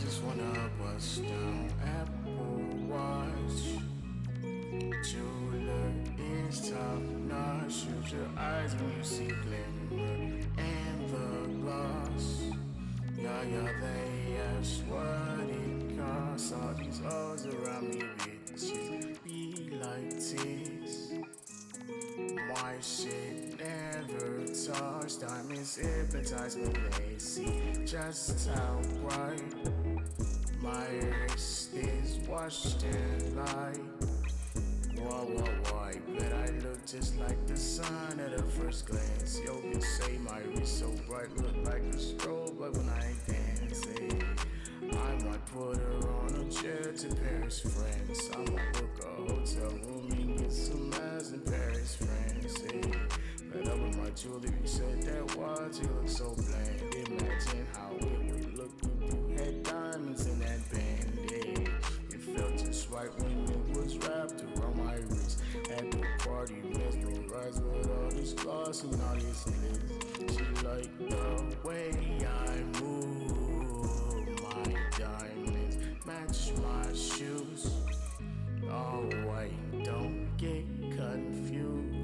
just wanna bust down Apple Watch. Jeweler is top notch. Shoot your eyes when you see glimmer and the gloss. Yeah, they ask what it costs. All these hoes around me, bitches be like this. My shit never touched. Diamonds hypnotize when they see just how bright my wrist is washed in light. Whoa, I bet I look just like the sun at a first glance. Yo, bitch say my wrist so bright, look like a strobe, but when I dance, I might put her on a jet to Paris, France. I'ma book a hotel room and get some ass in Paris, France. Fed up with my jewelry, said that watch, it looks so bland. Imagine how it would look if you had diamonds in that band. It felt just right when it was wrapped around my wrist. At the party, mesmerized with all this gloss and all this glitter. She liked the way I move. My diamonds match my shoes. Oh wait, don't get confused.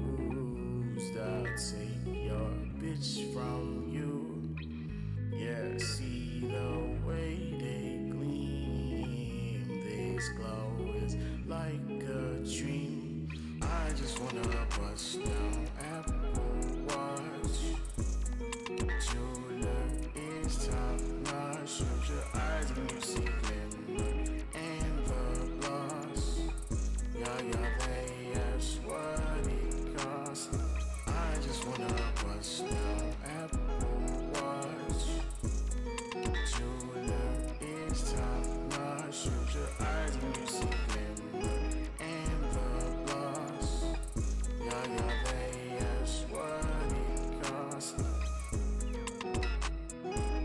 I'll take your bitch from you. Yeah, see the way they gleam. This glow is like a dream. I just wanna bust down Apple Watch. Jeweler is top notch. Shoot your eyes when you see glimmer and the gloss. Yeah, they ask what it costs. I just wanna bust down Apple Watch. Jeweler is top notch. Shoot your eyes when you see glimmer and the gloss. Yeah, they ask what it costs. Shoot your eyes when you see glimmer.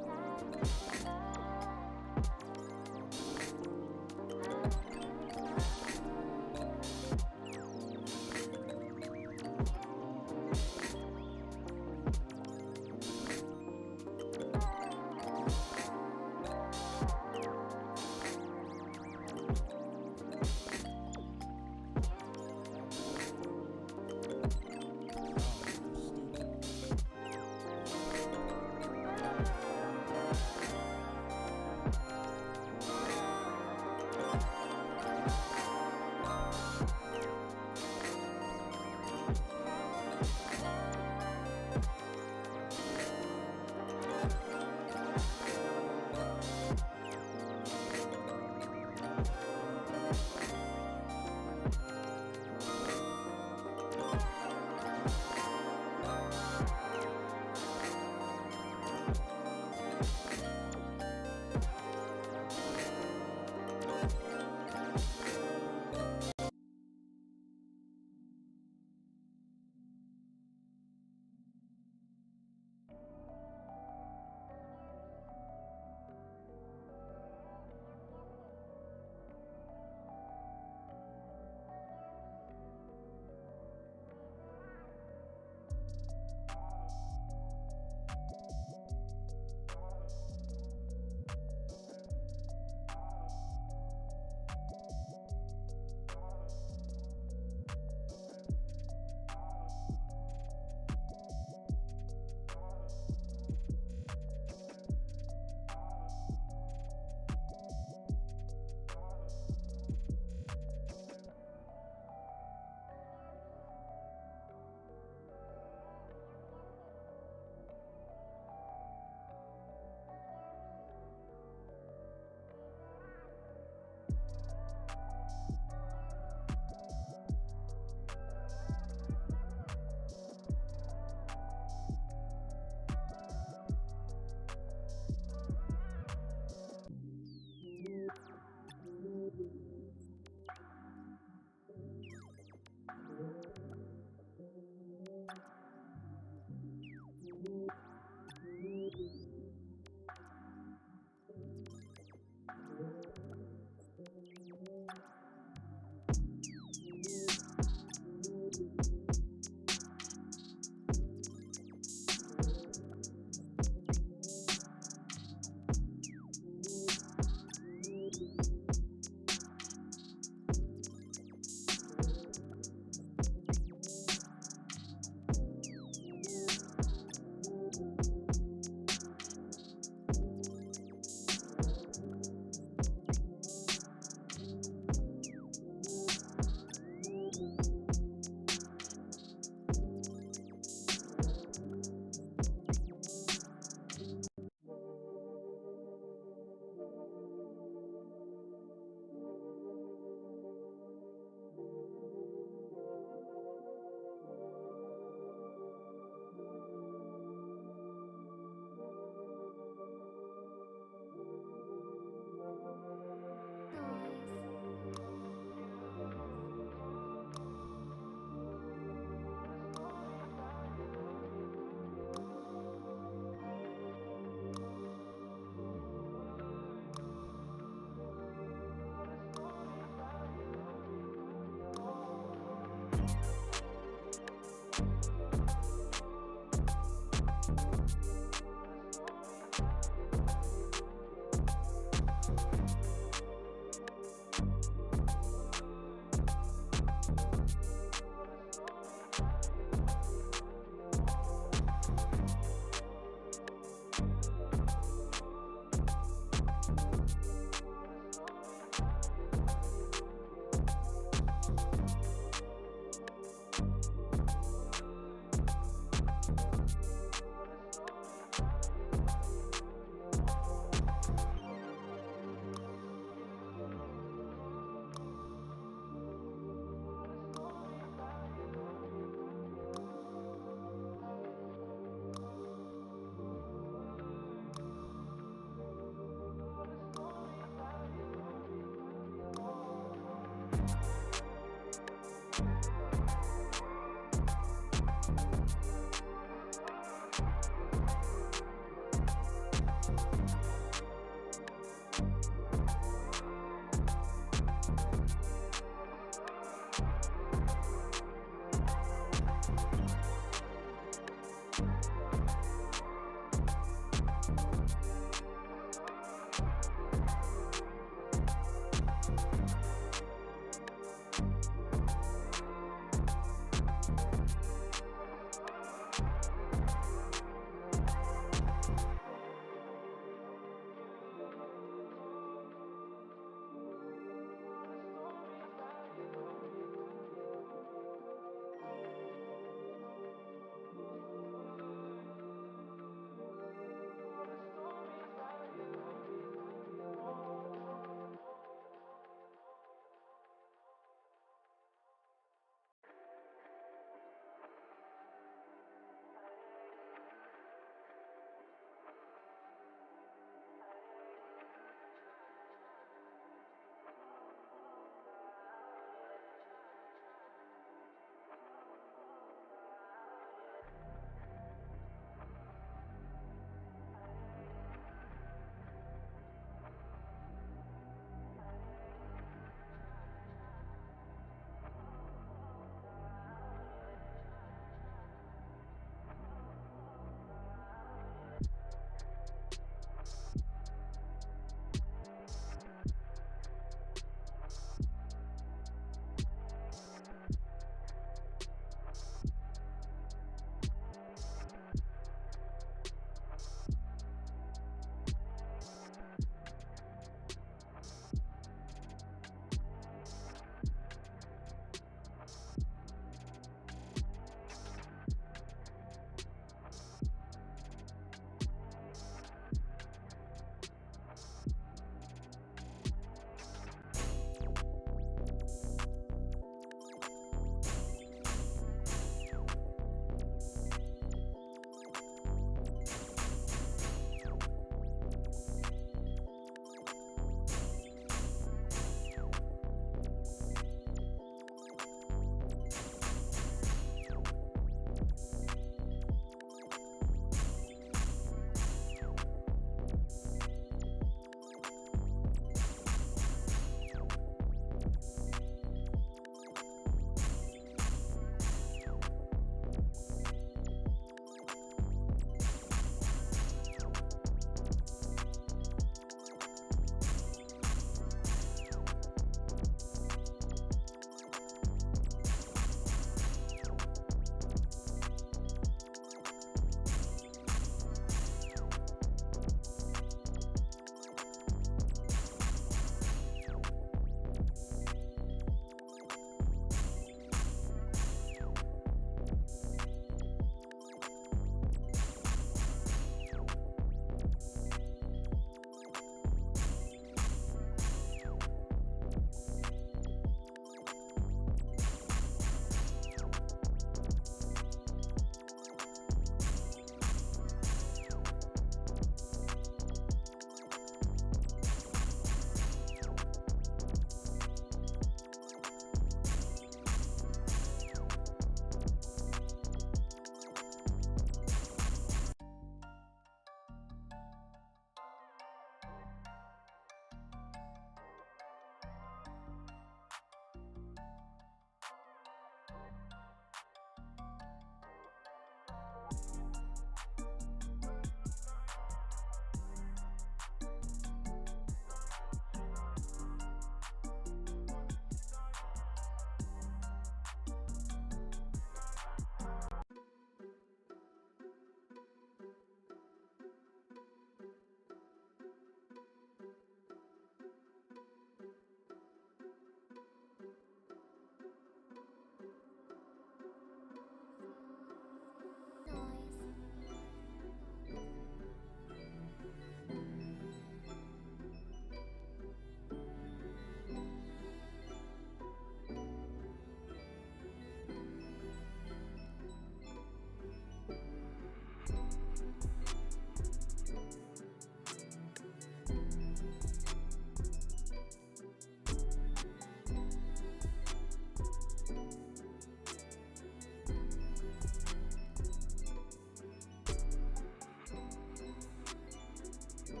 Damn,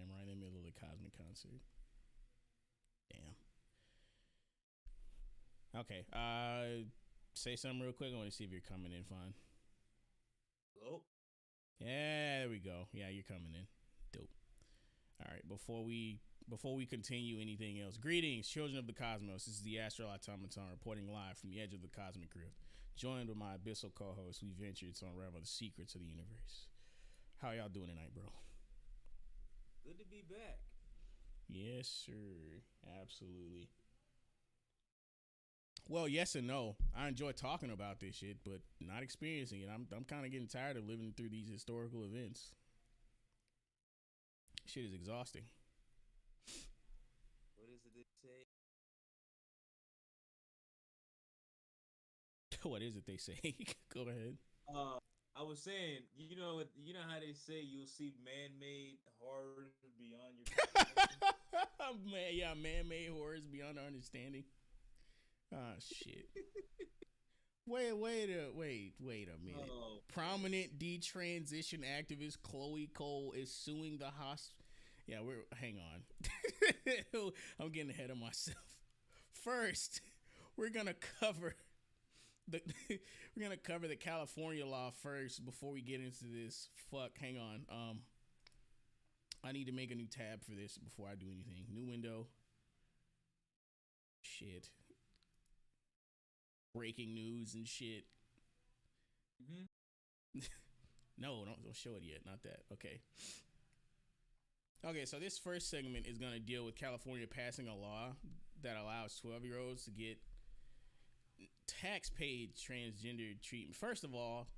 right in the middle of the Cosmic concert. Damn. Okay. Say something real quick. I want to see if you're coming in fine. Hello? Yeah, there we go. Yeah, you're coming in. Dope. All right. Before we continue anything else, greetings, children of the cosmos. This is the Astral Automaton reporting live from the edge of the cosmic rift. Joined with my Abyssal co-host, we ventured to unravel the secrets of the universe. How y'all doing tonight, bro? Good to be back. Yes, sir. Absolutely. Well, yes and no. I enjoy talking about this shit, but not experiencing it. I'm kind of getting tired of living through these historical events. Shit is exhausting. What is it they say? What is it they say? Go ahead. I was saying, you know how they say you'll see man-made horrors beyond your comprehension? Man-made horrors beyond our understanding. Ah, shit. Wait a minute. Oh, Prominent detransition activist Chloe Cole is suing the hospital. Yeah, hang on. I'm getting ahead of myself. First, we're gonna cover the California law first before we get into this. Hang on. I need to make a new tab for this before I do anything. New window. Shit. Breaking news and shit. Mm-hmm. No, don't show it yet. Not that. Okay. Okay, so this first segment is going to deal with California passing a law that allows 12-year-olds to get tax-paid transgender treatment. First of all,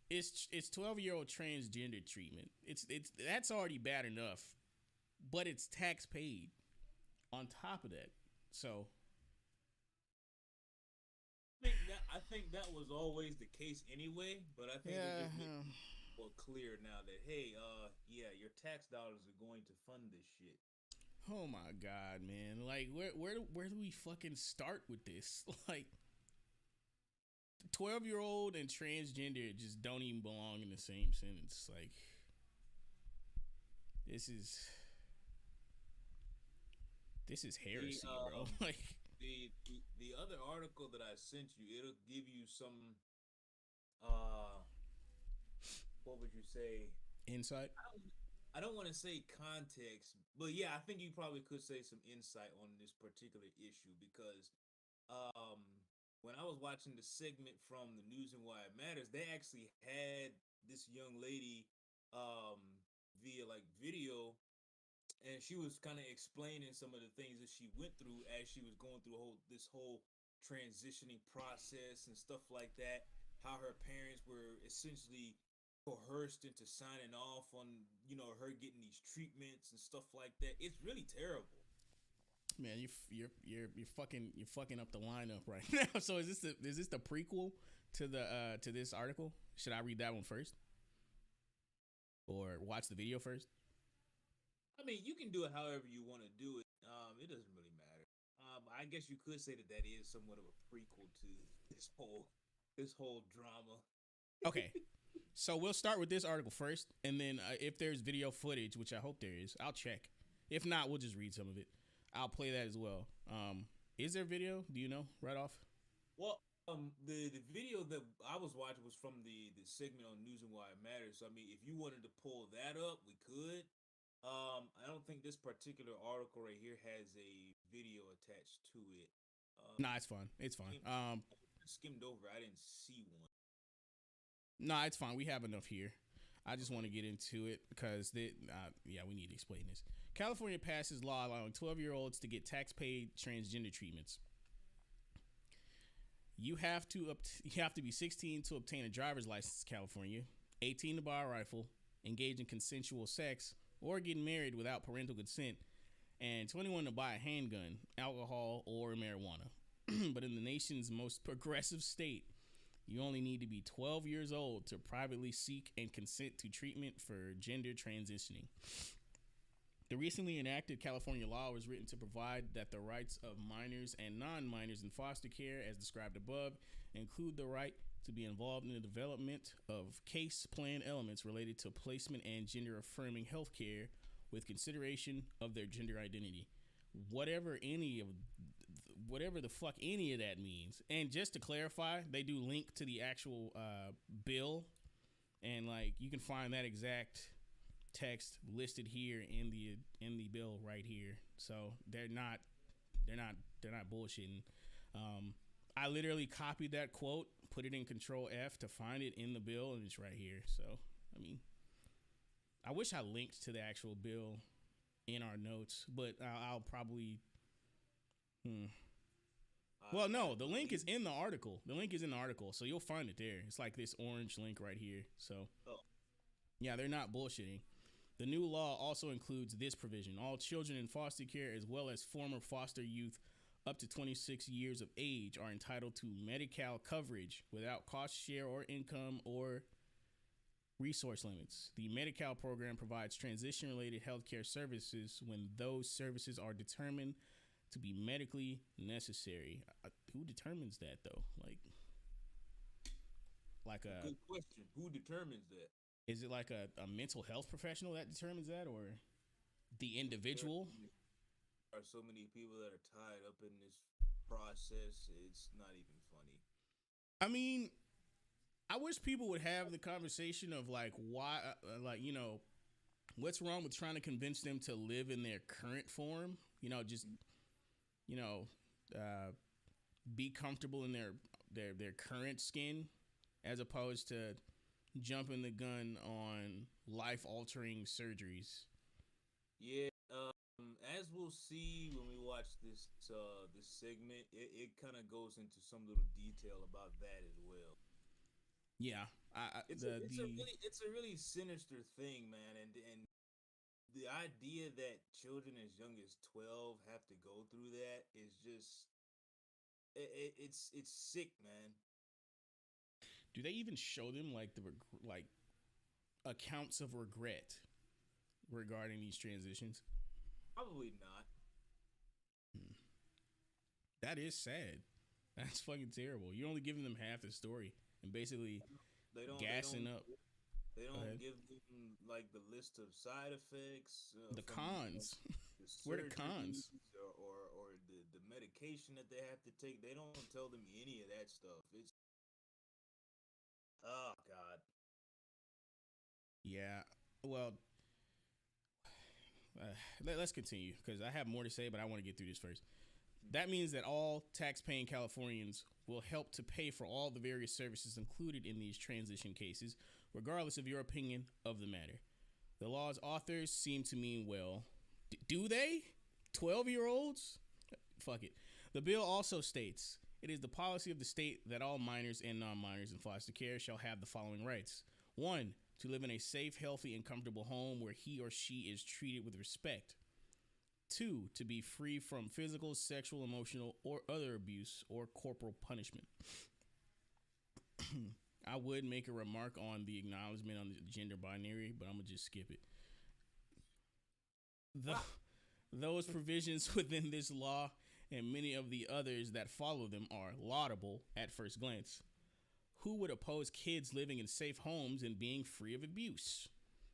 it's 12-year-old transgender treatment. It's that's already bad enough, but it's tax-paid on top of that. So I think that was always the case anyway, but I think they're just making more clear now that yeah, your tax dollars are going to fund this shit. Oh my god, man! Like, where do we fucking start with this? Like, 12-year-old and transgender just don't even belong in the same sentence. Like, this is heresy, bro. Like, the other article that I sent you, it'll give you some what would you say? Insight. I don't want to say context, but yeah, I think you probably could say some insight on this particular issue because when I was watching the segment from the News and Why It Matters, they actually had this young lady via like video, and she was kind of explaining some of the things that she went through as she was going through this whole transitioning process and stuff like that. How her parents were essentially coerced into signing off on her getting these treatments and stuff like that. It's really terrible. Man, you're fucking up the lineup right now. So is this the prequel to this article? Should I read that one first, or watch the video first? I mean, you can do it however you want to do it. It doesn't really matter. I guess you could say that is somewhat of a prequel to this whole drama. Okay. So we'll start with this article first, and then if there's video footage, which I hope there is, I'll check. If not, we'll just read some of it. I'll play that as well. Is there video? Do you know right off? Well, the video that I was watching was from the segment on News and Why It Matters. So, I mean, if you wanted to pull that up, we could. I don't think this particular article right here has a video attached to it. Nah, it's fine. It's fine. Skimmed over. I didn't see one. Nah, it's fine. We have enough here. I just want to get into it because we need to explain this. California passes law allowing 12-year-olds to get tax-paid transgender treatments. You have to be 16 to obtain a driver's license in California, 18 to buy a rifle, engage in consensual sex, or get married without parental consent, and 21 to buy a handgun, alcohol, or marijuana. But in the nation's most progressive state, You only need to be 12 years old to privately seek and consent to treatment for gender transitioning. The recently enacted California law was written to provide that the rights of minors and non-minors in foster care, as described above, include the right to be involved in the development of case plan elements related to placement and gender-affirming health care with consideration of their gender identity. Whatever the fuck any of that means. And just to clarify, they do link to the actual bill, and like you can find that exact text listed here in the bill right here. So they're not bullshitting. I literally copied that quote, put it in Control F to find it in the bill, and it's right here. So I mean, I wish I linked to the actual bill in our notes, but I'll probably. Well, no, the link is in the article. So you'll find it there. It's like this orange link right here. So, yeah, they're not bullshitting. The new law also includes this provision. All children in foster care, as well as former foster youth up to 26 years of age, are entitled to Medi-Cal coverage without cost share or income or resource limits. The Medi-Cal program provides transition-related healthcare services when those services are determined to be medically necessary. Who determines that, though? Like a good question. Who determines that? Is it like a mental health professional that determines that, or the individual? There are so many people that are tied up in this process. It's not even funny. I mean, I wish people would have the conversation of like why, what's wrong with trying to convince them to live in their current form? Be comfortable in their current skin, as opposed to jumping the gun on life-altering surgeries. Yeah, as we'll see when we watch this segment, it kind of goes into some little detail about that as well. Yeah, it's a really sinister thing, man, and the idea that children as young as 12 have to go through that is just it's sick, man. Do they even show them like accounts of regret regarding these transitions? Probably not. That is sad. That's fucking terrible. You're only giving them half the story and basically gassing up. They don't give them like the list of side effects. The cons. Where are the cons? Or the medication that they have to take. They don't tell them any of that stuff. It's oh God. Yeah. Well, let's continue because I have more to say, but I want to get through this first. That means that all tax-paying Californians will help to pay for all the various services included in these transition cases, regardless of your opinion of the matter. The law's authors seem to mean well. Do they? 12-year-olds? Fuck it. The bill also states, it is the policy of the state that all minors and non-minors in foster care shall have the following rights. 1, to live in a safe, healthy, and comfortable home where he or she is treated with respect. 2, to be free from physical, sexual, emotional, or other abuse or corporal punishment. I would make a remark on the acknowledgement on the gender binary, but I'm going to just skip it. Those provisions within this law and many of the others that follow them are laudable at first glance. Who would oppose kids living in safe homes and being free of abuse?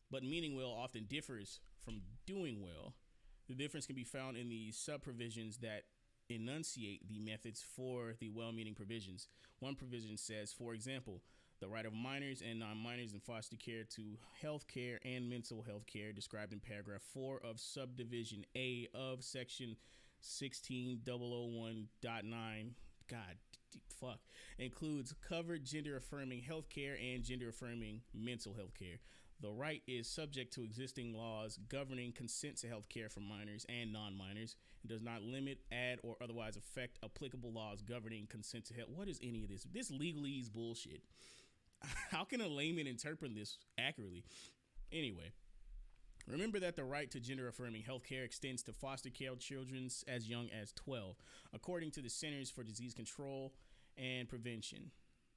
But meaning well often differs from doing well. The difference can be found in the sub-provisions that enunciate the methods for the well-meaning provisions. One provision says, for example, the right of minors and non-minors in foster care to health care and mental health care described in paragraph 4 of subdivision A of section 16001.9 includes covered gender-affirming health care and gender-affirming mental health care. The right is subject to existing laws governing consent to health care for minors and non-minors and does not limit, add, or otherwise affect applicable laws governing consent to health. What is any of this? This legalese bullshit. How can a layman interpret this accurately? Anyway, remember that the right to gender-affirming health care extends to foster care children as young as 12, according to the Centers for Disease Control and Prevention.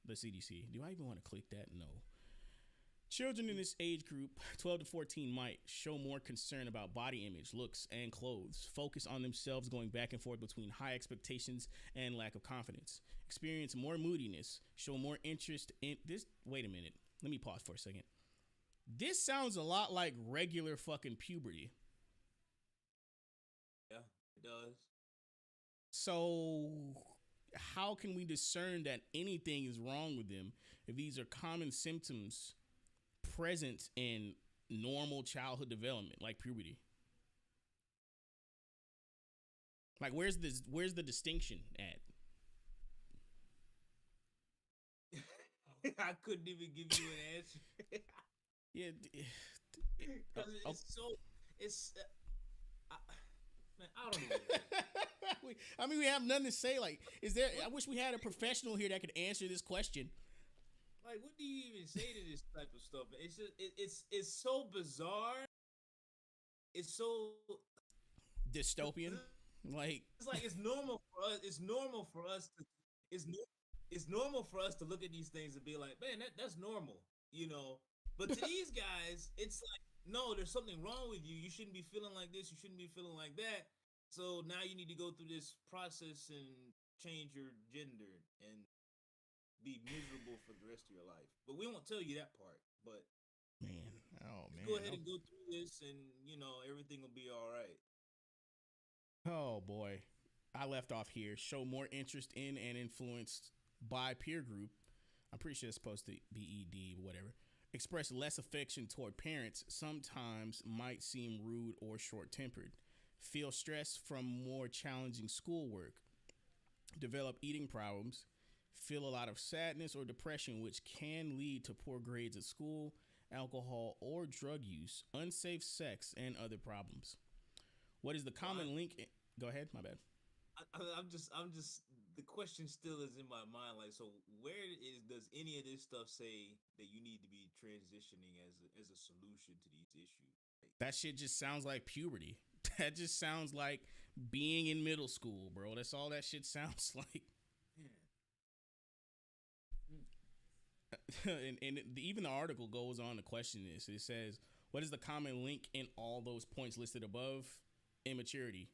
the CDC. Do I even want to click that? No. Children in this age group, 12 to 14, might show more concern about body image, looks, and clothes, focus on themselves going back and forth between high expectations and lack of confidence, experience more moodiness, show more interest in this. Wait a minute. Let me pause for a second. This sounds a lot like regular fucking puberty. Yeah, it does. So how can we discern that anything is wrong with them if these are common symptoms present in normal childhood development, like puberty? Like, where's the distinction at? I couldn't even give you an answer. Yeah, man, I don't know. we have nothing to say. Like, is there? I wish we had a professional here that could answer this question. Like, what do you even say to this type of stuff? It's just it's so bizarre. It's so dystopian. Like, it's like it's normal for us. It's normal for us to. It's normal for us to look at these things and be like, man, that's normal, you know. But to these guys, it's like, no, there's something wrong with you. You shouldn't be feeling like this. You shouldn't be feeling like that. So now you need to go through this process and change your gender and be miserable for the rest of your life. But we won't tell you that part. But man, go ahead and go through this, and you know everything will be all right. Oh boy, I left off here. Show more interest in and influenced by peer group. I'm pretty sure it's supposed to be ED, whatever. Express less affection toward parents, sometimes might seem rude or short-tempered. Feel stress from more challenging schoolwork. Develop eating problems. Feel a lot of sadness or depression, which can lead to poor grades at school, alcohol or drug use, unsafe sex, and other problems. What is the common link? Go ahead, my bad. I'm just the question still is in my mind, like, so does any of this stuff say that you need to be transitioning as a solution to these issues? That shit just sounds like puberty. That just sounds like being in middle school, bro. That's all that shit sounds like. And even the article goes on to question this. It says, what is the common link in all those points listed above? Immaturity,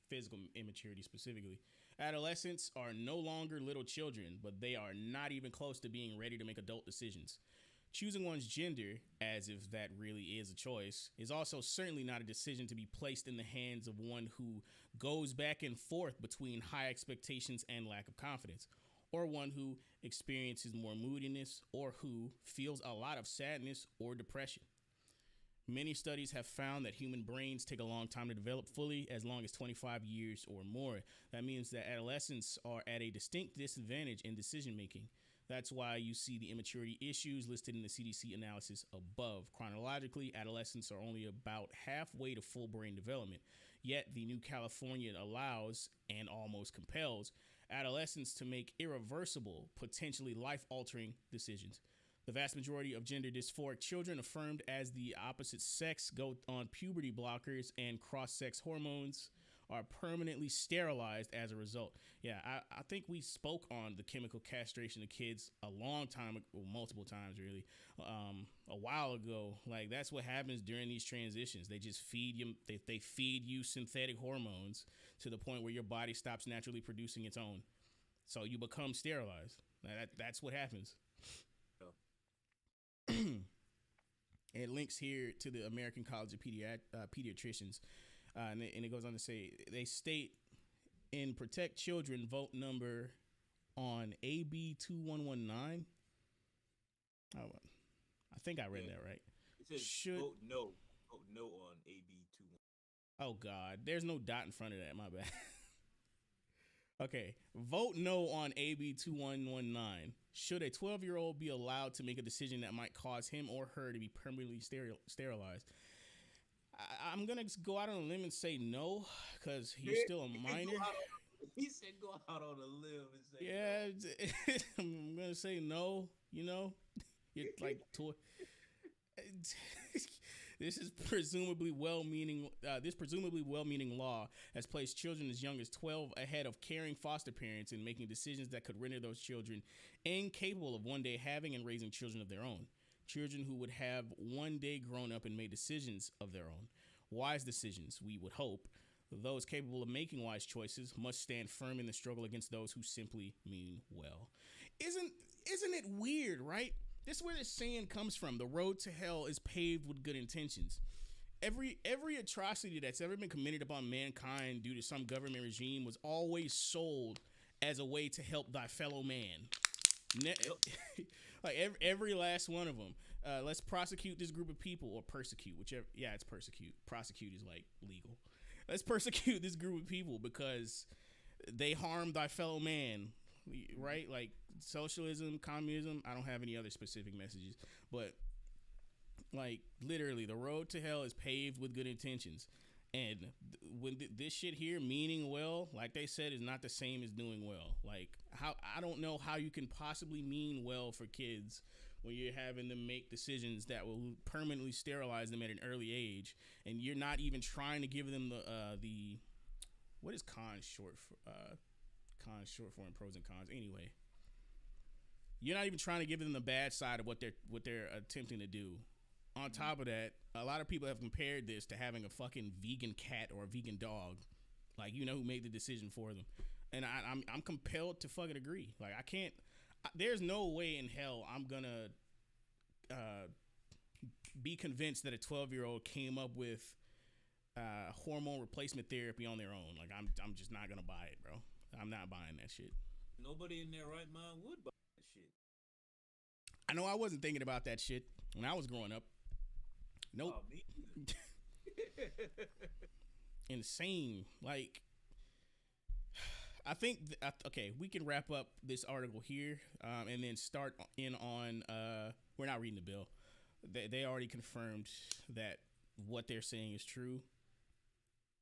physical immaturity specifically. Adolescents are no longer little children, but they are not even close to being ready to make adult decisions. Choosing one's gender, as if that really is a choice, is also certainly not a decision to be placed in the hands of one who goes back and forth between high expectations and lack of confidence, or one who experiences more moodiness, or who feels a lot of sadness or depression. Many studies have found that human brains take a long time to develop fully, as long as 25 years or more. That means that adolescents are at a distinct disadvantage in decision making. That's why you see the immaturity issues listed in the CDC analysis above. Chronologically, adolescents are only about halfway to full brain development. Yet the new California allows and almost compels adolescents to make irreversible, potentially life-altering decisions. The vast majority of gender dysphoric children affirmed as the opposite sex go on puberty blockers, and cross-sex hormones are permanently sterilized as a result. Yeah, I think we spoke on the chemical castration of kids a long time ago, multiple times really, a while ago. Like, that's what happens during these transitions. They just feed you, they feed you synthetic hormones to the point where your body stops naturally producing its own. So you become sterilized. That's what happens. It links here to the American College of Pediatricians, and it goes on to say, they state in Protect Children vote number on AB 2119. Oh, I think I read that right. It says vote no on AB 2119. Oh God, there's no dot in front of that. My bad. Okay, vote no on AB 2119. Should a 12-year-old be allowed to make a decision that might cause him or her to be permanently sterilized? I'm going to go out on a limb and say no, because he's still a minor. He said go out on a limb and say no. I'm going to say no, you know? You're like, This presumably well-meaning law has placed children as young as 12 ahead of caring foster parents in making decisions that could render those children incapable of one day having and raising children of their own. Children who would have one day grown up and made decisions of their own. Wise decisions, we would hope. Those capable of making wise choices must stand firm in the struggle against those who simply mean well. Isn't it weird, right? This is where this saying comes from. The road to hell is paved with good intentions. Every atrocity that's ever been committed upon mankind due to some government regime was always sold as a way to help thy fellow man. Like every last one of them. Let's prosecute this group of people, or persecute, whichever. Yeah, it's persecute. Prosecute is like legal. Let's persecute this group of people because they harm thy fellow man, right? Like socialism, communism. I don't have any other specific messages, but like literally, the road to hell is paved with good intentions. And when this shit here, meaning well, like they said, is not the same as doing well. Like I don't know how you can possibly mean well for kids when you're having them make decisions that will permanently sterilize them at an early age, and you're not even trying to give them the what is cons short for? Cons short for, and pros and cons. Anyway, you're not even trying to give them the bad side of what they're attempting to do. On top of that, a lot of people have compared this to having a fucking vegan cat or a vegan dog, like, you know, who made the decision for them. And I'm compelled to fucking agree. Like, I can't. There's no way in hell I'm gonna be convinced that a 12-year-old came up with hormone replacement therapy on their own. Like, I'm just not gonna buy it, bro. I'm not buying that shit. Nobody in their right mind would buy that shit. I know I wasn't thinking about that shit when I was growing up. Nope. Oh, me either. Insane. Like, I think, okay, we can wrap up this article here and then start in on, we're not reading the bill. They already confirmed that what they're saying is true.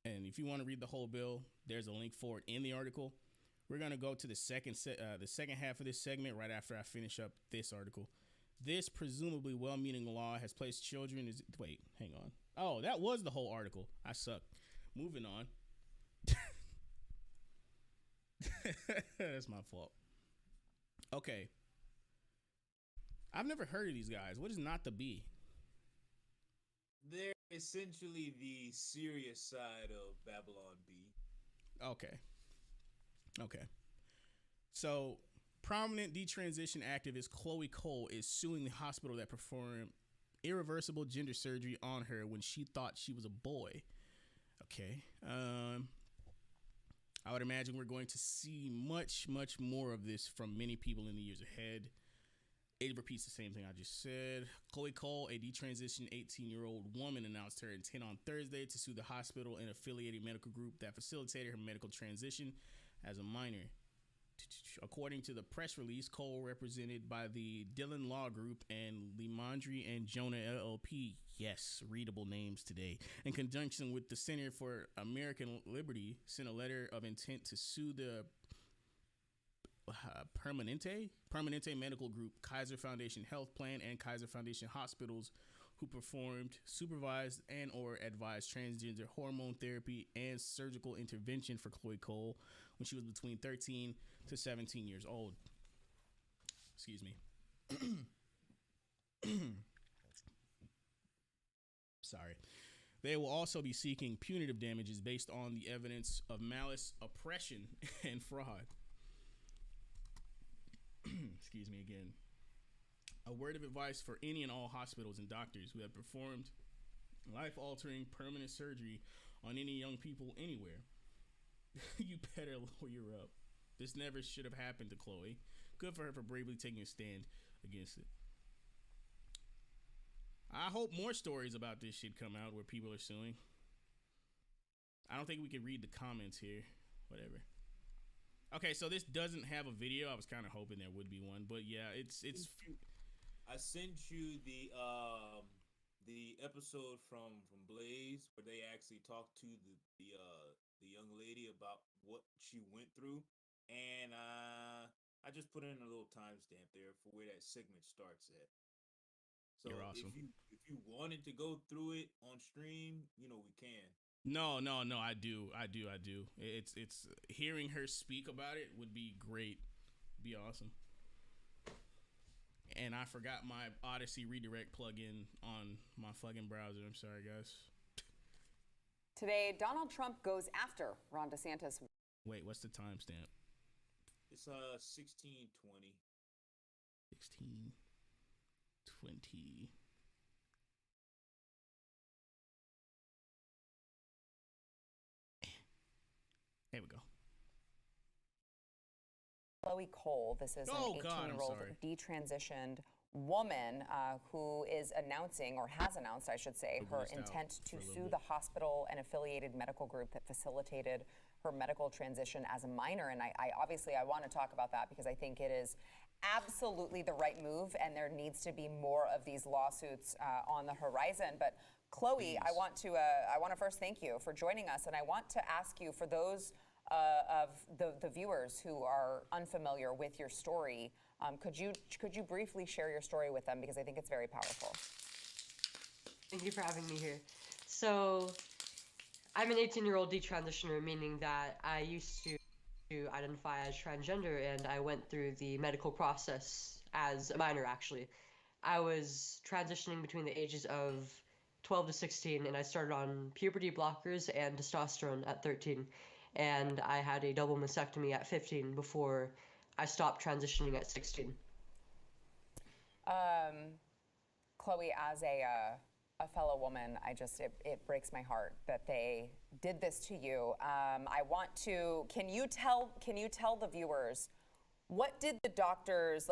And if you want to read the whole bill, there's a link for it in the article. We're going to go to the second half of this segment right after I finish up this article. This presumably well-meaning law has placed children as... Wait, hang on. Oh, that was the whole article. I suck. Moving on. That's my fault. Okay. I've never heard of these guys. What is Not the B? They're essentially the serious side of Babylon B. Okay. So, prominent detransition activist Chloe Cole is suing the hospital that performed irreversible gender surgery on her when she thought she was a boy. Okay. I would imagine we're going to see much, much more of this from many people in the years ahead. It repeats the same thing I just said. Chloe Cole, a detransitioned 18-year-old woman, announced her intent on Thursday to sue the hospital and affiliated medical group that facilitated her medical transition as a minor. According to the press release, Cole, represented by the Dillon Law Group and Limandry and Jonah LLP, yes, readable names today, in conjunction with the Center for American Liberty, sent a letter of intent to sue the Permanente Medical Group, Kaiser Foundation Health Plan, and Kaiser Foundation Hospitals, who performed, supervised, and or advised transgender hormone therapy and surgical intervention for Chloe Cole when she was between 13 to 17 years old. Excuse me. Sorry. They will also be seeking punitive damages based on the evidence of malice, oppression, and fraud. Excuse me again. A word of advice for any and all hospitals and doctors who have performed life-altering permanent surgery on any young people anywhere. You better lawyer up. This never should have happened to Chloe. Good for her for bravely taking a stand against it. I hope more stories about this shit come out where people are suing. I don't think we can read the comments here. Whatever. Okay, so this doesn't have a video. I was kind of hoping there would be one, but yeah, it's. I sent you the episode from Blaze where they actually talked to the young lady about what she went through, and I just put in a little timestamp there for where that segment starts at. So You're awesome. if if you wanted to go through it on stream, you know, we can. No, I do. It's hearing her speak about it would be great. Be awesome. And I forgot my Odyssey redirect plugin on my fucking browser. I'm sorry, guys. Today, Donald Trump goes after Ron DeSantis. Wait, what's the timestamp? It's 16:20. 16:20. There we go. Chloe Cole, this is an 18-year-old detransitioned woman who is announcing, or has announced, I should say, her intent to sue the hospital and affiliated medical group that facilitated her medical transition as a minor. And I obviously want to talk about that because I think it is absolutely the right move, and there needs to be more of these lawsuits on the horizon. But Chloe, I want to first thank you for joining us, and I want to ask you, for those of the viewers who are unfamiliar with your story, could you briefly share your story with them, because I think it's very powerful. Thank you for having me here. So, I'm an 18-year-old detransitioner, meaning that I used to identify as transgender, and I went through the medical process as a minor, actually. I was transitioning between the ages of 12 to 16, and I started on puberty blockers and testosterone at 13. And I had a double mastectomy at 15 before I stopped transitioning at 16. Chloe, as a fellow woman, it breaks my heart that they did this to you. Can you tell the viewers, what did the doctors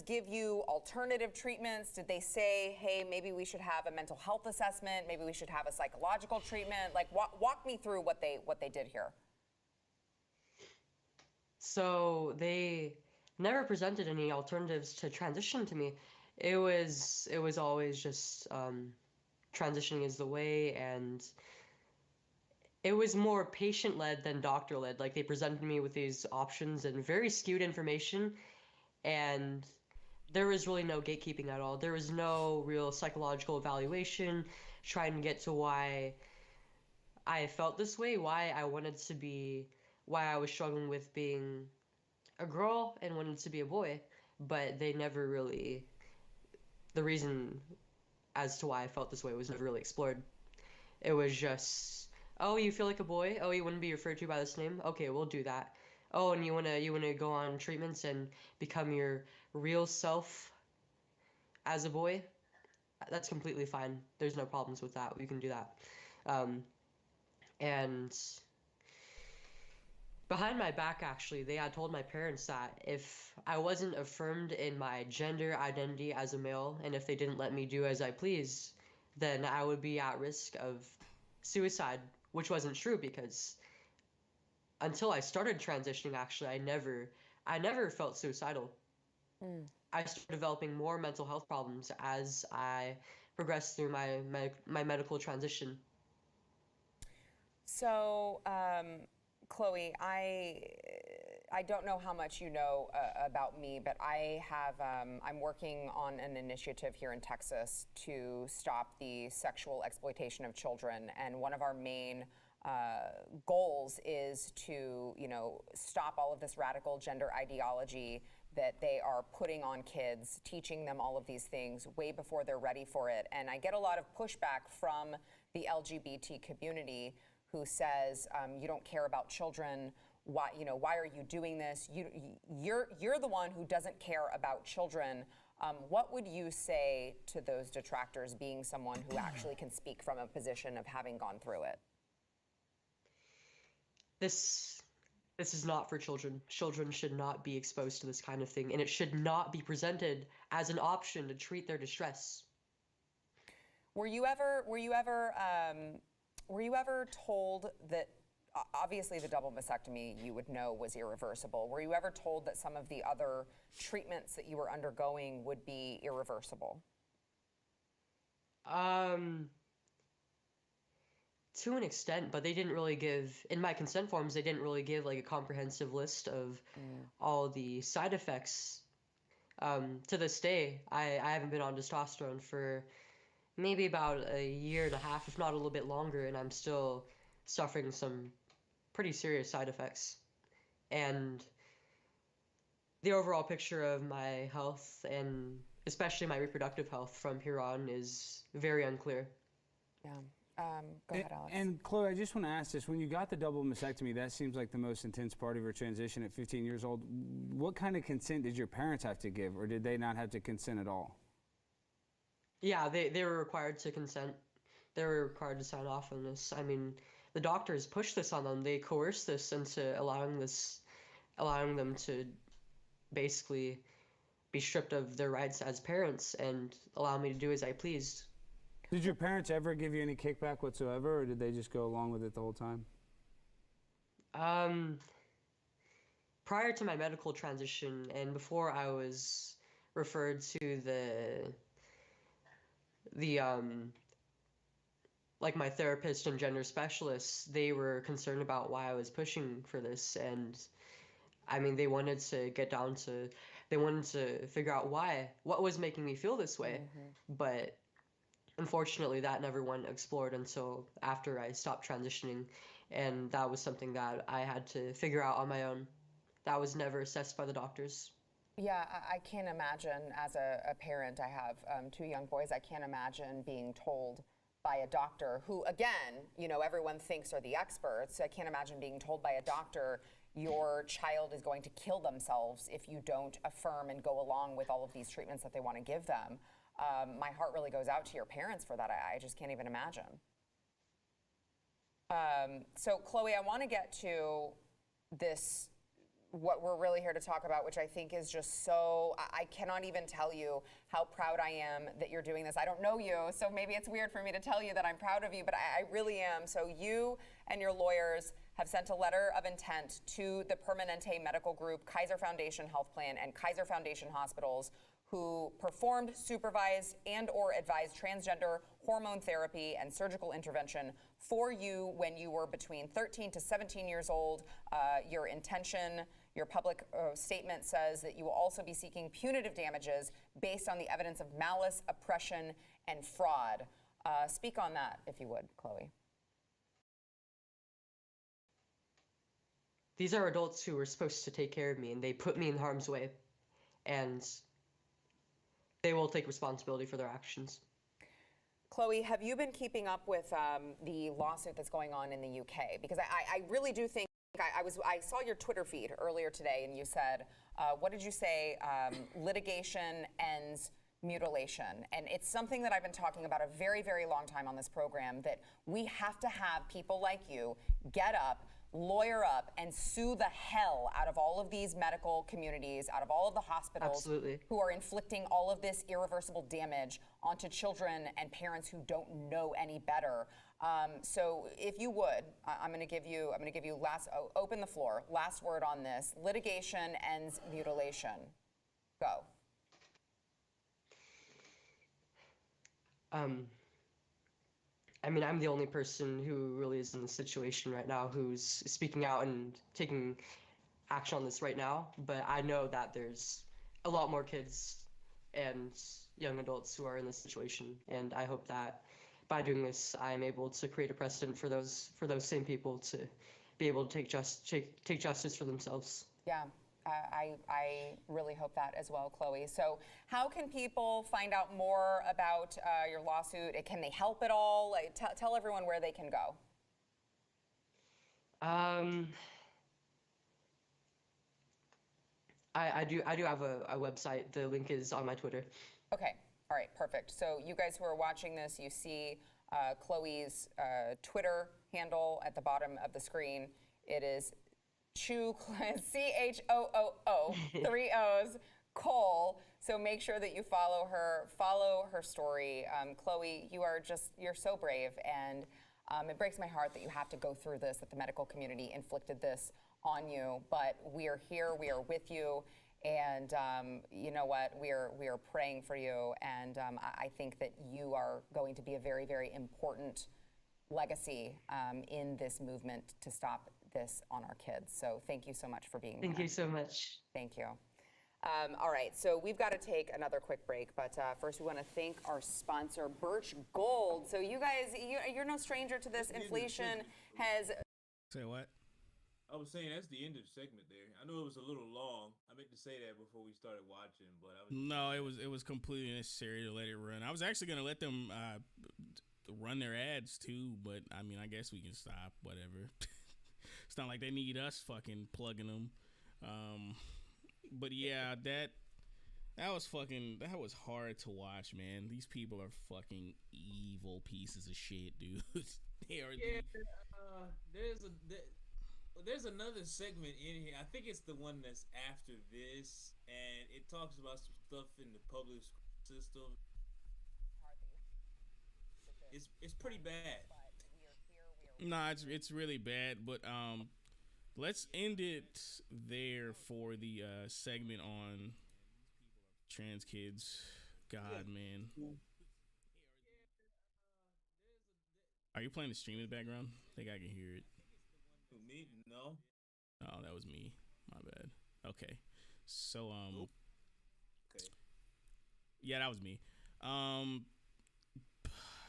give you alternative treatments? Did they say, hey, maybe we should have a mental health assessment, maybe we should have a psychological treatment? Like, walk me through what they did here. So they never presented any alternatives to transition to me. It was always just transitioning is the way, and it was more patient-led than doctor-led. Like, they presented me with these options and very skewed information, and there was really no gatekeeping at all. There was no real psychological evaluation trying to get to why I felt this way, why I was struggling with being a girl and wanted to be a boy, but they never really, the reason as to why I felt this way was never really explored. It was just, oh, you feel like a boy? Oh, you wouldn't be referred to by this name? Okay, we'll do that. Oh, and you wanna go on treatments and become your real self as a boy? That's completely fine. There's no problems with that. We can do that. And behind my back, actually, they had told my parents that if I wasn't affirmed in my gender identity as a male, and if they didn't let me do as I please, then I would be at risk of suicide, which wasn't true, because until I started transitioning, actually, I never felt suicidal. I started developing more mental health problems as I progressed through my medical transition. So, Chloe, I don't know how much you know about me, but I'm working on an initiative here in Texas to stop the sexual exploitation of children, and one of our main goals is to, stop all of this radical gender ideology that they are putting on kids, teaching them all of these things way before they're ready for it. And I get a lot of pushback from the LGBT community who says, you don't care about children. Why are you doing this? You're the one who doesn't care about children. What would you say to those detractors, being someone who actually can speak from a position of having gone through it? This is not for children. Children should not be exposed to this kind of thing, and it should not be presented as an option to treat their distress. Were you ever told that, obviously the double mastectomy you would know was irreversible. Were you ever told that some of the other treatments that you were undergoing would be irreversible? To an extent, but they didn't really give, in my consent forms, they didn't really give like a comprehensive list of all the side effects. To this day, I haven't been on testosterone for maybe about a year and a half, if not a little bit longer, and I'm still suffering some pretty serious side effects. And the overall picture of my health and especially my reproductive health from here on is very unclear. Yeah. Go ahead, Alex. And Chloe, I just want to ask this. When you got the double mastectomy, that seems like the most intense part of your transition at 15 years old. What kind of consent did your parents have to give, or did they not have to consent at all? Yeah, they were required to consent. They were required to sign off on this. I mean, the doctors pushed this on them. They coerced this into allowing them to basically be stripped of their rights as parents and allow me to do as I pleased. Did your parents ever give you any kickback whatsoever, or did they just go along with it the whole time? Prior to my medical transition and before I was referred to the like my therapist and gender specialists, they were concerned about why I was pushing for this, and I mean, they wanted to figure out what was making me feel this way, but unfortunately that never went explored until after I stopped transitioning, and that was something that I had to figure out on my own. That was never assessed by the doctors. Yeah, I can't imagine as a parent, I have two young boys, I can't imagine being told by a doctor who, again, you know, everyone thinks are the experts. I can't imagine being told by a doctor your child is going to kill themselves if you don't affirm and go along with all of these treatments that they want to give them. My heart really goes out to your parents for that. I just can't even imagine. So, Chloe, I want to get to this, what we're really here to talk about, which I think is just so, I cannot even tell you how proud I am that you're doing this. I don't know you, so maybe it's weird for me to tell you that I'm proud of you, but I really am. So you and your lawyers have sent a letter of intent to the Permanente Medical Group, Kaiser Foundation Health Plan, and Kaiser Foundation Hospitals, who performed, supervised, and or advised transgender hormone therapy and surgical intervention for you when you were between 13 to 17 years old. Your intention, your public statement says that you will also be seeking punitive damages based on the evidence of malice, oppression, and fraud. Speak on that, if you would, Chloe. These are adults who were supposed to take care of me, and they put me in harm's way, and they will take responsibility for their actions. Chloe, have you been keeping up with the lawsuit that's going on in the UK? Because I really do think, I saw your Twitter feed earlier today, and you said, what did you say? Litigation ends mutilation. And it's something that I've been talking about a very, very long time on this program, that we have to have people like you get up, lawyer up, and sue the hell out of all of these medical communities, out of all of the hospitals Absolutely. who are inflicting all of this irreversible damage onto children and parents who don't know any better. So if you would, I'm going to give you open the floor. Last word on this. Litigation ends mutilation. Go. I mean, I'm the only person who really is in the situation right now who's speaking out and taking action on this right now, but I know that there's a lot more kids and young adults who are in this situation, and I hope that by doing this, I'm able to create a precedent for those same people to be able to take justice for themselves. Yeah. I really hope that as well, Chloe. So how can people find out more about your lawsuit? Can they help at all? Like, tell everyone where they can go. I do have a website. The link is on my Twitter. Okay. All right. Perfect. So you guys who are watching this, you see Chloe's Twitter handle at the bottom of the screen. It is CHOOO, CHOOO, 3 O's, Cole. So make sure that you follow her story. Chloe, you're so brave, and it breaks my heart that you have to go through this, that the medical community inflicted this on you. But we are here, we are with you, and you know what? We are praying for you, and I think that you are going to be a very, very important legacy in this movement to stop this on our kids. So thank you so much for being here. Thank you so much. Thank you. All right, so we've got to take another quick break, but first we want to thank our sponsor, Birch Gold. So you guys, you're no stranger to this. Inflation has... Say what? I was saying that's the end of the segment there. I know it was a little long. I meant to say that before we started watching, but I was No, it was completely necessary to let it run. I was actually gonna let them run their ads too, but I mean, I guess we can stop. Whatever. It's not like they need us fucking plugging them. But yeah, that was hard to watch, man. These people are fucking evil pieces of shit, dude. They are. yeah. There's another segment in here. I think it's the one that's after this, and it talks about some stuff in the public school system. It's pretty bad. Nah, it's really bad. But let's end it there for the segment on trans kids. God, man. Are you playing the stream in the background? I think I can hear it. Me? No. Oh, that was me. My bad. Okay. So Okay. yeah, that was me.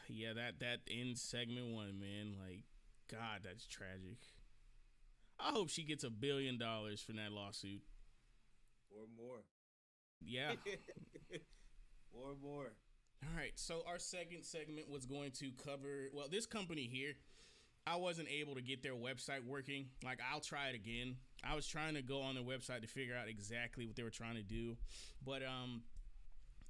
Yeah, that ends segment 1, man. Like, God, that's tragic. I hope she gets $1 billion from that lawsuit. Or more. Yeah. Or more. All right. So our second segment was going to cover, well, this company here, I wasn't able to get their website working. Like, I'll try it again. I was trying to go on their website to figure out exactly what they were trying to do. But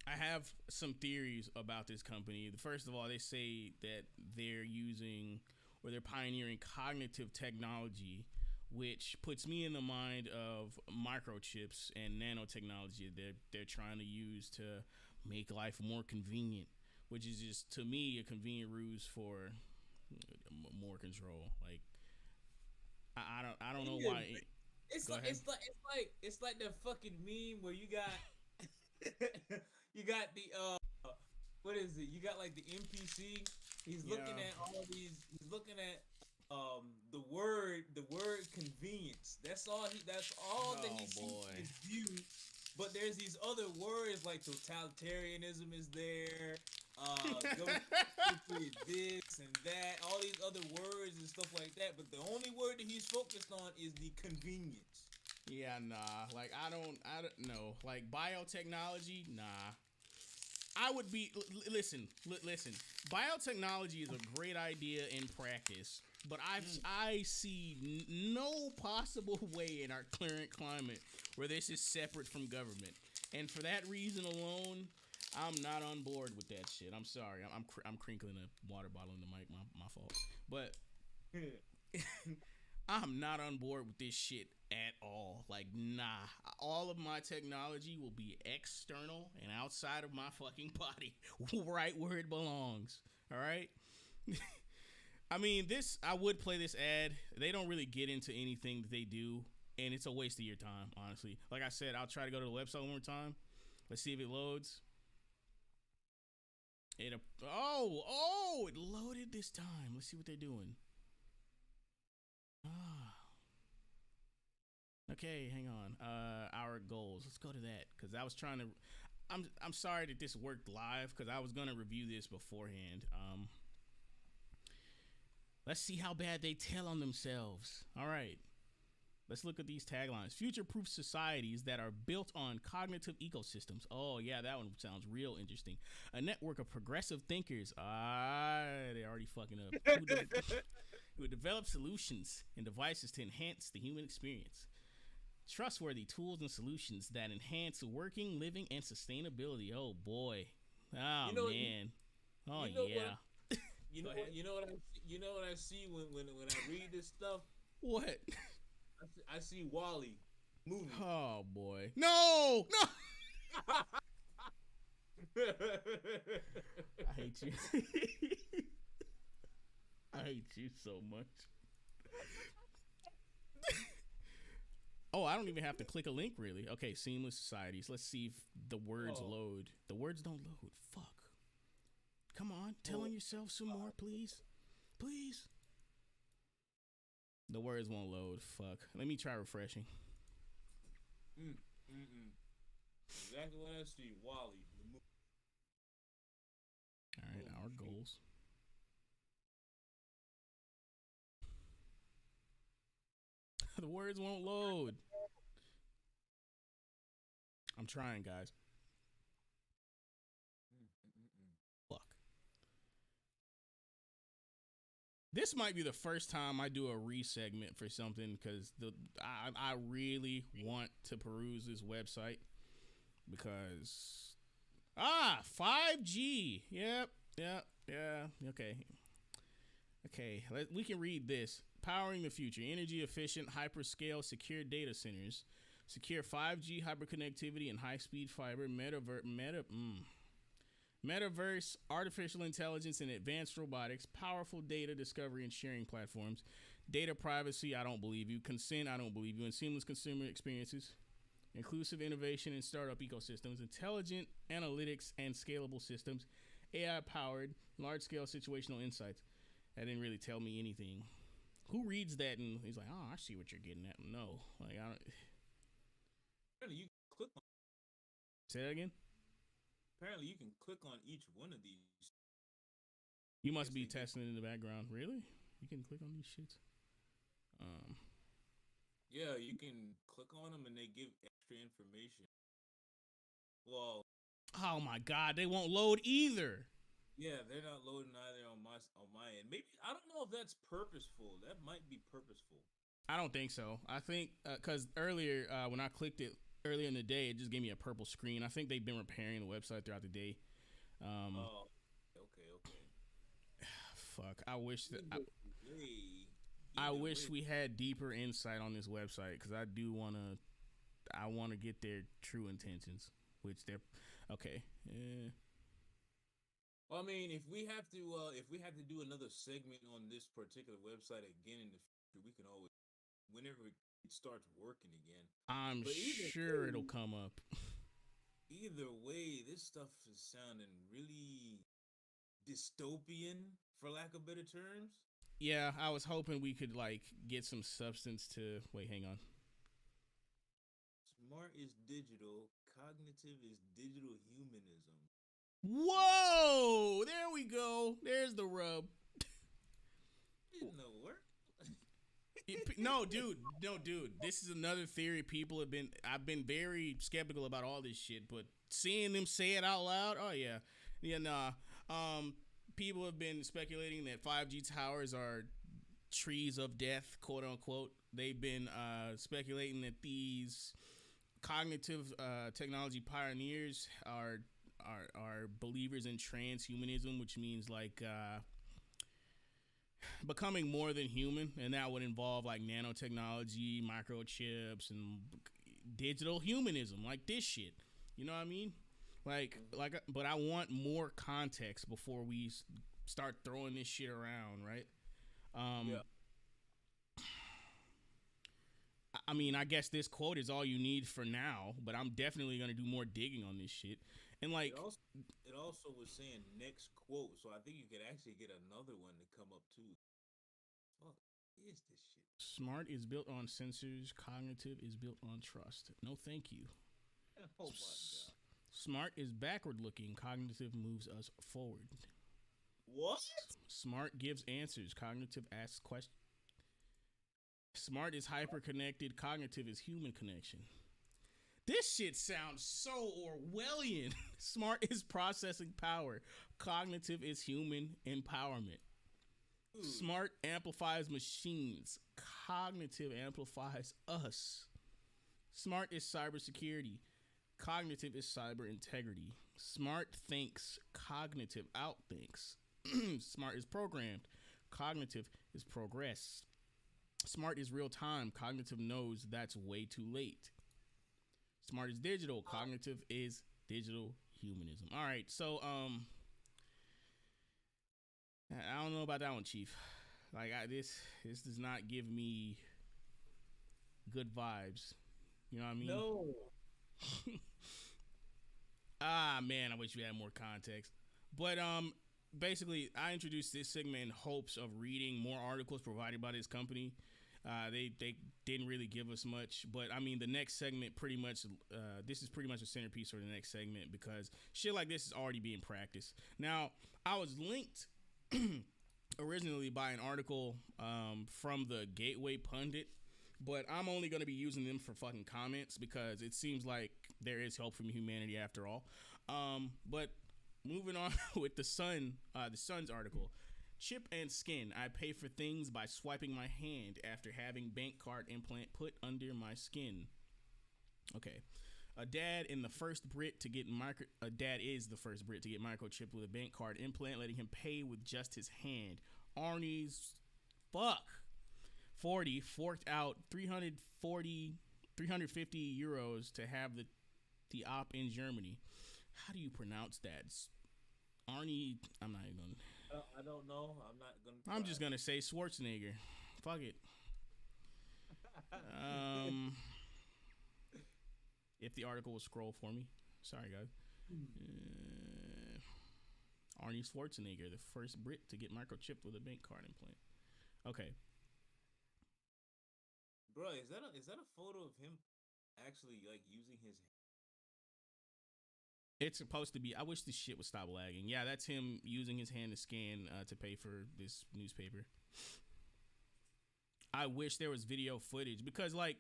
I have some theories about this company. First of all, they say that they're using or they're pioneering cognitive technology, which puts me in the mind of microchips and nanotechnology that they're trying to use to make life more convenient, which is just, to me, a convenient ruse for more control. Like, I don't know why. It's like that fucking meme where you got you got the what is it? You got like the NPC. He's looking at all these. He's looking at the word convenience. That's all that he sees view. But there's these other words like totalitarianism is there. This and that, all these other words and stuff like that, but the only word that he's focused on is the convenience. Yeah, nah. Like, I don't know. Like, biotechnology, nah. I would be, listen. Biotechnology is a great idea in practice, but I see no possible way in our current climate where this is separate from government. And for that reason alone, I'm not on board with that shit. I'm sorry. I'm crinkling a water bottle in the mic. My fault. But I'm not on board with this shit at all. Like, nah. All of my technology will be external and outside of my fucking body, right where it belongs. All right? I mean, I would play this ad. They don't really get into anything that they do, and it's a waste of your time, honestly. Like I said, I'll try to go to the website one more time. Let's see if it loads. It loaded this time. Let's see what they're doing. Okay, hang on. Our goals. Let's go to that, because I was trying to. I'm sorry that this worked live, because I was gonna review this beforehand. Let's see how bad they tell on themselves. All right. Let's look at these taglines. Future-proof societies that are built on cognitive ecosystems. Oh, yeah, that one sounds real interesting. A network of progressive thinkers. They're already fucking up. Who develop solutions and devices to enhance the human experience. Trustworthy tools and solutions that enhance working, living, and sustainability. Oh, boy. Oh, man. Oh, yeah. You know what I see when I read this stuff? What? I see Wally moving. Oh boy! No! I hate you. I hate you so much. Oh, I don't even have to click a link, really. Okay, seamless societies. Let's see if the words load. The words don't load. Fuck. Come on, tell on yourself some more, please. Please. The words won't load. Fuck. Let me try refreshing. exactly what I see. Wally. All right, our goals. The words won't load. I'm trying, guys. Fuck. This might be the first time I do a re-segment for something because I really want to peruse this website because 5G. Yep. Yeah. Okay. We can read this. Powering the future, energy efficient, hyperscale, secure data centers, secure 5G hyperconnectivity and high-speed fiber, metaverse, artificial intelligence and advanced robotics, powerful data discovery and sharing platforms, data privacy, I don't believe you, consent, I don't believe you, and seamless consumer experiences, inclusive innovation and startup ecosystems, intelligent analytics and scalable systems, AI-powered, large-scale situational insights. That didn't really tell me anything. Who reads that and he's like, oh, I see what you're getting at. No, like I don't. Apparently, you can click on. Say that again. Apparently, you can click on each one of these. You must be testing it in the background. Really? You can click on these shits. Yeah, you can click on them and they give extra information. Well. Oh my God, they won't load either. Yeah, they're not loading either on my end. Maybe I don't know if that's purposeful. That might be purposeful. I don't think so. I think because earlier when I clicked it earlier in the day, it just gave me a purple screen. I think they've been repairing the website throughout the day. Okay. Fuck. I wish that I wish we had deeper insight on this website because I want to get their true intentions, which they're okay. Yeah. Well, I mean, if we have to do another segment on this particular website again in the future, we can always, whenever it starts working again. I'm sure it'll come up. Either way, this stuff is sounding really dystopian, for lack of better terms. Yeah, I was hoping we could like get some substance to. Wait, hang on. Smart is digital. Cognitive is digital humanism. Whoa! There we go. There's the rub. Didn't know work. No, dude. This is another theory people have been. I've been very skeptical about all this shit, but seeing them say it out loud, oh yeah. Nah. People have been speculating that 5G towers are trees of death, quote unquote. They've been speculating that these cognitive technology pioneers are believers in transhumanism, which means like becoming more than human, and that would involve like nanotechnology, microchips, and digital humanism, like this shit. You know what I mean? But I want more context before we start throwing this shit around, right? Yeah. I mean, I guess this quote is all you need for now, but I'm definitely gonna do more digging on this shit. And like, it also was saying next quote, so I think you could actually get another one to come up too. What is this shit? Smart is built on sensors. Cognitive is built on trust. No, thank you. Oh my God. Smart is backward looking. Cognitive moves us forward. What? Smart gives answers. Cognitive asks questions. Smart is hyper connected. Cognitive is human connection. This shit sounds so Orwellian. Smart is processing power. Cognitive is human empowerment. Smart amplifies machines. Cognitive amplifies us. Smart is cybersecurity. Cognitive is cyber integrity. Smart thinks. Cognitive outthinks. Smart is programmed. Cognitive is progress. Smart is real time. Cognitive knows that's way too late. Smart is digital. Cognitive is digital humanism. All right, so I don't know about that one, Chief. Like this does not give me good vibes. You know what I mean? No. Man, I wish we had more context. But basically, I introduced this segment in hopes of reading more articles provided by this company. They didn't really give us much, but I mean the next segment pretty much this is pretty much a centerpiece for the next segment because shit like this is already being practiced. Now I was linked originally by an article from the Gateway Pundit, but I'm only going to be using them for fucking comments because it seems like there is hope from humanity after all. But moving on with the Sun's article. Chip and skin. I pay for things by swiping my hand after having bank card implant put under my skin. Okay. A dad is the first Brit to get microchipped with a bank card implant, letting him pay with just his hand. Arnie's 40 forked out 350 euros to have the op in Germany. How do you pronounce that? Arnie, I'm not even gonna. I don't know. I'm not gonna. I'm just gonna say Schwarzenegger. Fuck it. If the article will scroll for me, sorry guys. Arnie Schwarzenegger, the first Brit to get microchipped with a bank card implant. Okay. Bro, is that a photo of him actually like using his? It's supposed to be. I wish this shit would stop lagging. Yeah, that's him using his hand to scan to pay for this newspaper. I wish there was video footage because, like,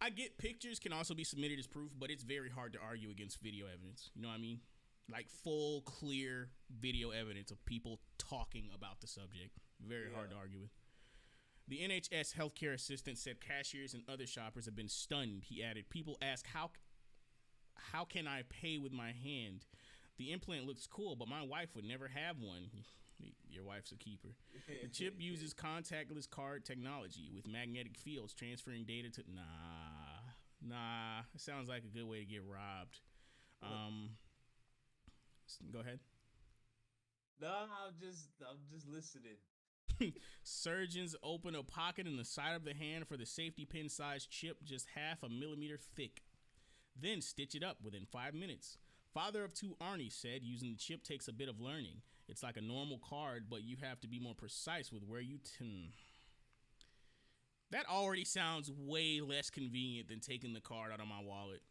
I get pictures can also be submitted as proof, but it's very hard to argue against video evidence. You know what I mean? Like full, clear video evidence of people talking about the subject. Very hard to argue with. The NHS healthcare assistant said cashiers and other shoppers have been stunned. He added, people ask, how can I pay with my hand? The implant looks cool, but my wife would never have one. Your wife's a keeper. The chip uses contactless card technology with magnetic fields transferring data to... Nah. It sounds like a good way to get robbed. Go ahead. No, I'm just listening. Surgeons open a pocket in the side of the hand for the safety pin sized chip just 0.5 millimeter thick. Then stitch it up within 5 minutes. Father of two Arnie said using the chip takes a bit of learning. It's like a normal card, but you have to be more precise with where you That already sounds way less convenient than taking the card out of my wallet.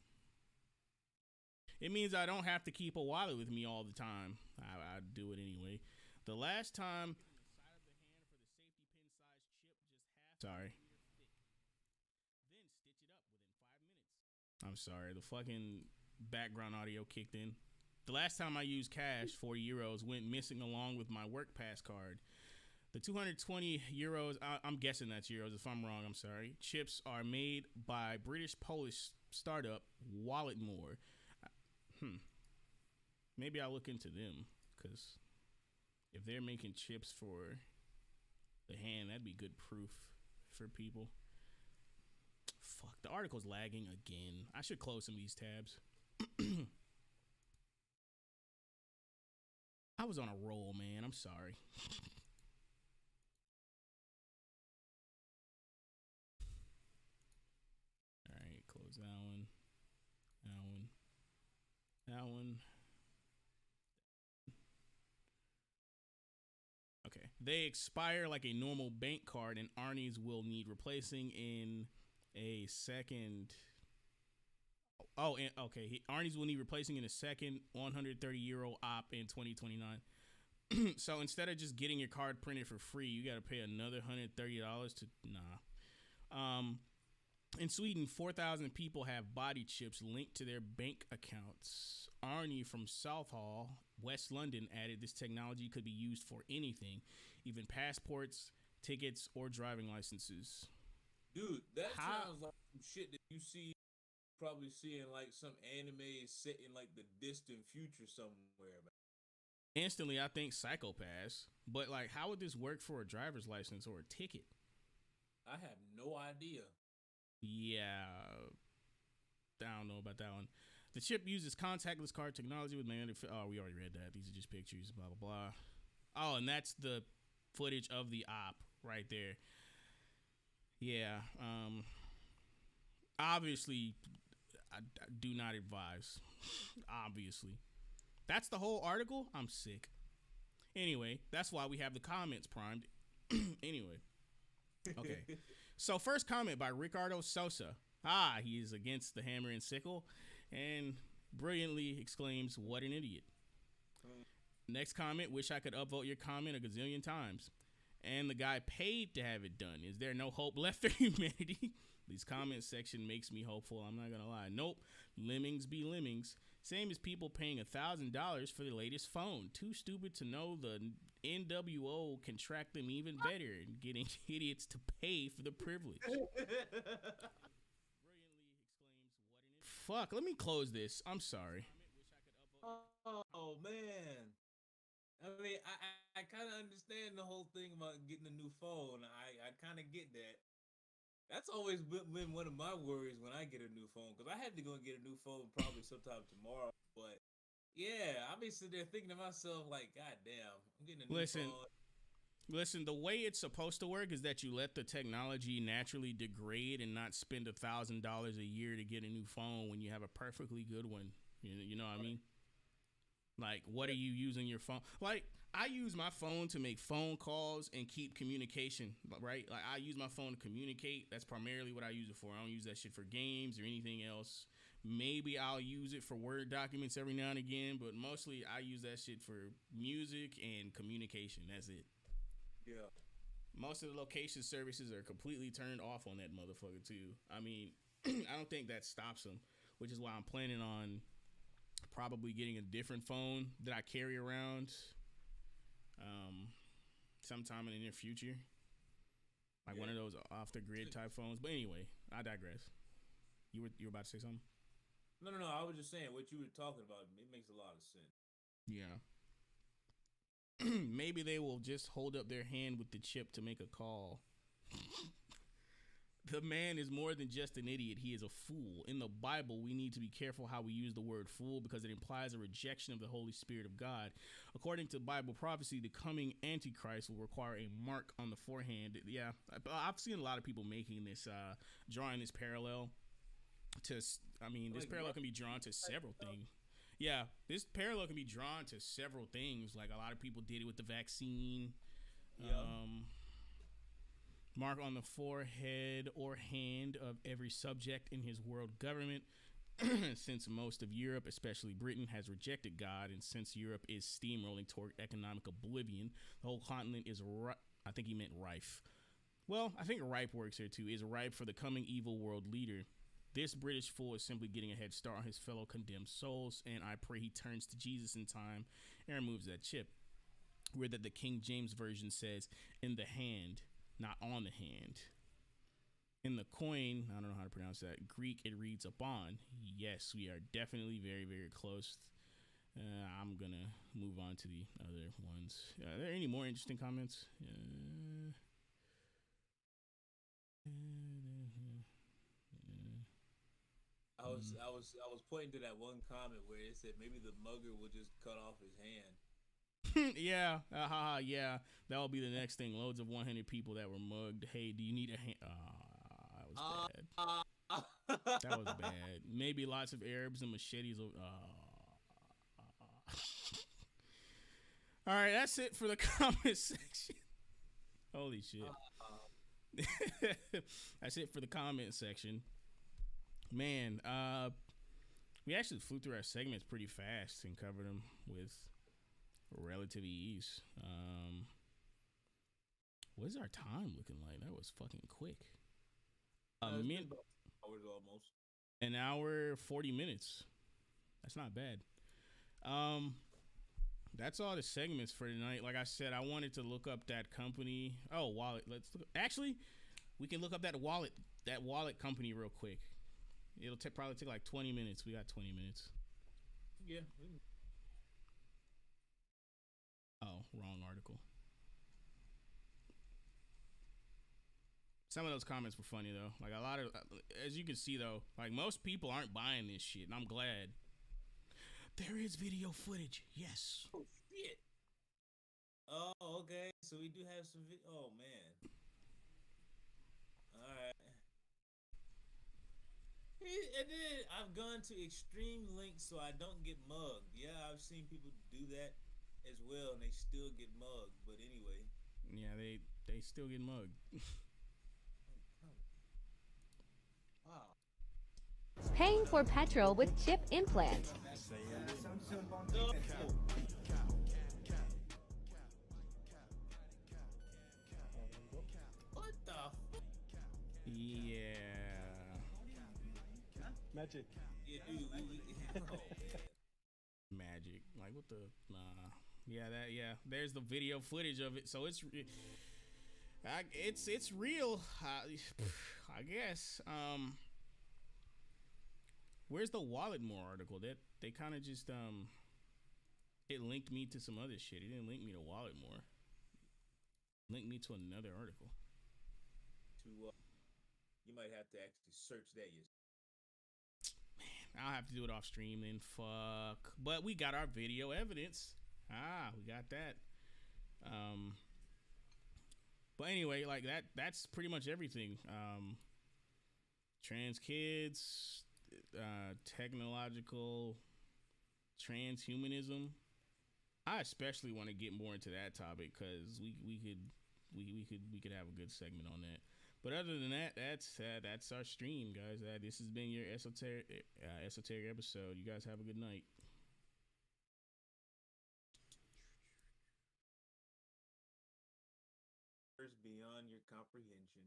It means I don't have to keep a wallet with me all the time. I do it anyway. The last time... Sorry. I'm sorry. The fucking background audio kicked in. The last time I used cash, 40 euros, went missing along with my work pass card. The 220 euros, I'm guessing that's euros. If I'm wrong, I'm sorry. Chips are made by British-Polish startup Walletmore. Maybe I'll look into them, because if they're making chips for the hand, that'd be good proof for people. Fuck, the article's lagging again. I should close some of these tabs. I was on a roll, man. I'm sorry. All right, close that one. That one. Okay. They expire like a normal bank card, and Arnie's will need replacing in a second. Oh, and okay. Arnie's will need replacing in a second 130 euro op in 2029. So instead of just getting your card printed for free, you got to pay another $130 to In Sweden, 4,000 people have body chips linked to their bank accounts. Arnie from Southall, West London, added this technology could be used for anything, even passports, tickets, or driving licenses. Dude, that sounds like some shit that you probably see in like some anime set in like the distant future somewhere, man. Instantly, I think Psychopaths. But like, how would this work for a driver's license or a ticket? I have no idea. Yeah, I don't know about that one. The chip uses contactless card technology with magnetic. Oh, we already read that. These are just pictures. Blah blah blah. Oh, and that's the footage of the op right there. Yeah. Obviously, I do not advise. Obviously, that's the whole article. I'm sick. Anyway, that's why we have the comments primed. Anyway. Okay. So first comment by Ricardo Sosa. He is against the hammer and sickle and brilliantly exclaims, "What an idiot." Next comment, wish I could upvote your comment a gazillion times. And the guy paid to have it done. Is there no hope left for humanity? This comment section makes me hopeful. I'm not going to lie. Nope. Lemmings be lemmings. Same as people paying $1,000 for the latest phone. Too stupid to know the NWO can track them even better and getting idiots to pay for the privilege. Fuck, let me close this. I'm sorry. Oh man. I mean, I kind of understand the whole thing about getting a new phone. I kind of get that. That's always been one of my worries when I get a new phone, because I had to go and get a new phone probably sometime tomorrow. But yeah, I'll be sitting there thinking to myself like, God damn, I'm getting a new phone. Listen, the way it's supposed to work is that you let the technology naturally degrade and not spend $1,000 a year to get a new phone when you have a perfectly good one. You know what I mean? Like, what are you using your phone? Like, I use my phone to make phone calls and keep communication, right? Like, I use my phone to communicate. That's primarily what I use it for. I don't use that shit for games or anything else. Maybe I'll use it for Word documents every now and again, but mostly I use that shit for music and communication. That's it. Yeah. Most of the location services are completely turned off on that motherfucker, too. I mean, I don't think that stops them, which is why I'm planning on probably getting a different phone that I carry around sometime in the near future, like one of those off the grid type phones. But anyway, I digress. You were about to say something? No. I was just saying what you were talking about. It makes a lot of sense. Yeah. Maybe they will just hold up their hand with the chip to make a call. The man is more than just an idiot. He is a fool. In the Bible, we need to be careful how we use the word fool because it implies a rejection of the Holy Spirit of God. According to Bible prophecy, the coming Antichrist will require a mark on the forehead. Yeah, I've seen a lot of people making this, drawing this parallel to, I mean, this parallel can be drawn to several things. Yeah, this parallel can be drawn to several things. Like a lot of people did it with the vaccine. Mark on the forehead or hand of every subject in his world government. Since most of Europe, especially Britain, has rejected God, and since Europe is steamrolling toward economic oblivion, the whole continent is, I think he meant rife. Well, I think ripe works here too, is ripe for the coming evil world leader. This British fool is simply getting a head start on his fellow condemned souls, and I pray he turns to Jesus in time and removes that chip. Where that the King James Version says, in the hand, not on the hand. In the coin, I don't know how to pronounce that, Greek, it reads upon. Yes, we are definitely very, very close. I'm going to move on to the other ones. Are there any more interesting comments? I was pointing to that one comment where it said maybe the mugger will just cut off his hand. Yeah, yeah, that will be the next thing. Loads of 100 people that were mugged. Hey, do you need a hand? That was bad. That was bad. Maybe lots of Arabs and machetes. All right, that's it for the comment section. Holy shit. That's it for the comment section. Man, we actually flew through our segments pretty fast and covered them with relative ease. What is our time looking like? That was fucking quick. Hours almost. An hour 40 minutes. That's not bad. That's all the segments for tonight. Like I said, I wanted to look up that company. Oh, wallet. Actually, we can look up that wallet company real quick. It'll probably take like 20 minutes. We got 20 minutes. Yeah. Oh, wrong article. Some of those comments were funny though. Like a lot of, as you can see though, like most people aren't buying this shit, and I'm glad. There is video footage. Yes. Oh shit. Oh, okay. So we do have some video. Oh man. All right. And then I've gone to extreme lengths so I don't get mugged. Yeah, I've seen people do that as well, and they still get mugged. But anyway. Yeah, they still get mugged. Paying for petrol with chip implant. What the? Yeah. Magic. Yeah, dude. Oh, Magic. Like what the nah. Yeah, that yeah. There's the video footage of it. So it's real. I guess. Where's the Walletmore article? That they kind of just it linked me to some other shit. It didn't link me to Walletmore. Linked me to another article. You might have to actually search that yourself. I'll have to do it off stream then. Fuck. But we got our video evidence. We got that. But anyway, like that's pretty much everything. Trans kids, technological transhumanism. I especially want to get more into that topic because we could have a good segment on that. But other than that, that's our stream, guys. This has been your esoteric episode. You guys have a good night. Beyond your comprehension.